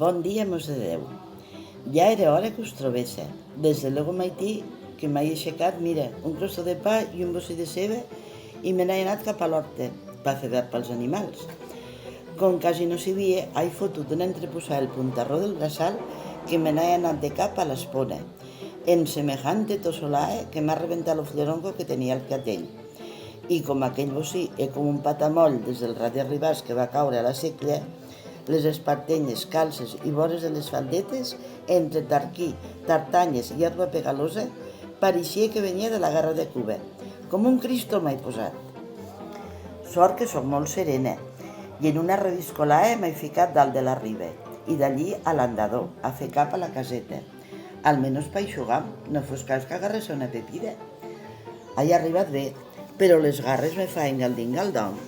Bon dia, mos de Déu. Ja era hora que us trobésse. Des de luego maití que m'he aixecat, mira, un crosto de pa i un bossi de ceba i me n'he anat cap a l'horta per fer ver pels animals. Com quasi no s'hi havia, he fotut un entreposar el puntarró del braçal que me n'he anat de cap a l'espona, en semejante tosolae que m'ha rebentat el floronco que tenia el catell. I com aquell bocí és com un patamoll des del rat de ribàs que va caure a la seclla, les espartenyes calces i vores de les faldetes, entre tarquí, tartanyes i herba pegalosa, pareixia que venia de la guerra de Cuba. Com un Cristo m'he posat. Sort que sóc molt serena, i en una reviscolada m'he ficat dalt de la riba, i d'allí a l'andador, a fer cap a la caseta. Almenys per eixugar, no fos cas que agarrés una pepida. He arribat bé, però les garres me feien galding-galdong.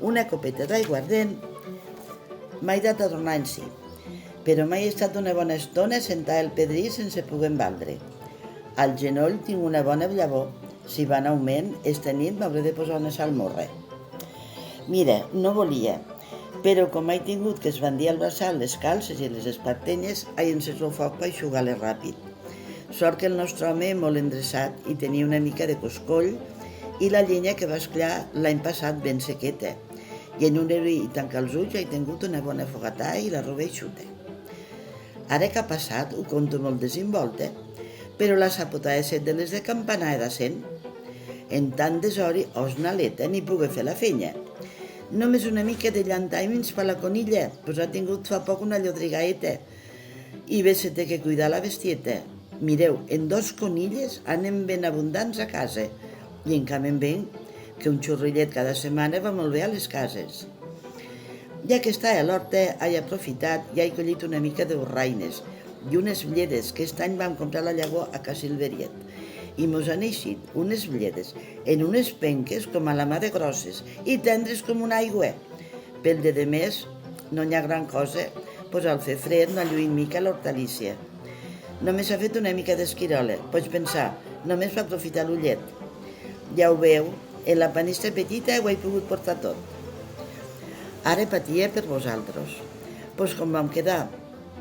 Una copeta d'aiguardent m'he dat a tornar en si, però m'he estat una bona estona sentada al pedrí sense poder embaldre. Al genoll tinc una bona llavor. Si va en augment, esta nit m'hauré de posar una salmorra. Mira, no volia, però com he tingut que esbandir al braçal les calces i les espartenyes, he encès el foc per eixugar-les ràpid. Sort que el nostre home és molt endreçat i tenia una mica de coscoll i la llenya que va esclar l'any passat ben sequeta. I en un heroí i tancar els ulls he tingut una bona fogatada i la roba eixuta. Ara que ha passat ho conto molt desinvolta, però la sapotada set de les de campanar de cent. En tant desori, osnaleta, ni pogué fer la feina. Només una mica de llantaimins per la conilla, pues ha tingut fa poc una llodrigaeta. I bé se té que cuidar la bestieta. Mireu, en 2 conilles anem ben abundants a casa, i en canvi en ben que un xurrillet cada setmana va molt bé a les cases. Ja que està a l'horta, he aprofitat i he collit una mica d'urraines i unes bledes que aquest any vam comprar la llavor a Ca Silveriet. I mos han eixit unes bledes en unes penques com a la mà de grosses i tendres com una aigua. Pel de més, no hi ha gran cosa, pues al fer fred no lluït mica l'hortalícia. Només ha fet una mica d'esquirola, pots pensar, només per aprofitar l'ullet. Ja ho veu, en la panistra petita ho he pogut portar tot. Ara patia per vosaltres. Pues com vam quedar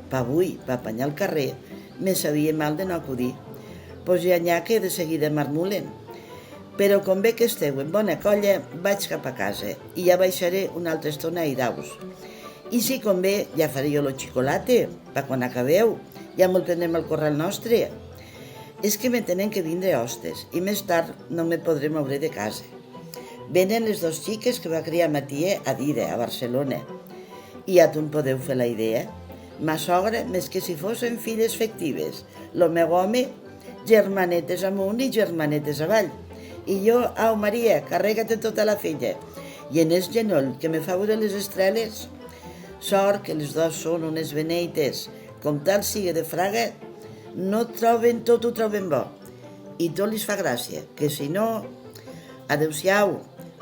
pa avui, pa apanyar el carrer, me sabia mal de no acudir. Pues ja n'hi ha que de seguida marmulen. Però com ve que esteu en bona colla, vaig cap a casa i ja baixaré una altra estona a Idaus. I si convé, ja faré jo lo xocolate, pa quan acabeu, ja me'l prenem al corral nostre. És que me tenen que vindre hostes i més tard no me podré moure de casa. Venen les 2 xiques que va criar ma tia a Dira, a Barcelona. I ja te'n podeu fer la idea. Ma sogra, més que si fossin filles fectives. Lo meu home, germanetes amunt i germanetes avall. I jo, au Maria, carrega-te tota la filla. I en el genoll, que me fa veure les estreles. Sort que les 2 són unes beneites. Com tal sigui de fraga, no troben tot, ho troben bo. I tot li fa gràcia, que si no... Adéu-siau.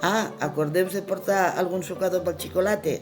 Ah, acordeu de portar algun sucador pel xocolate.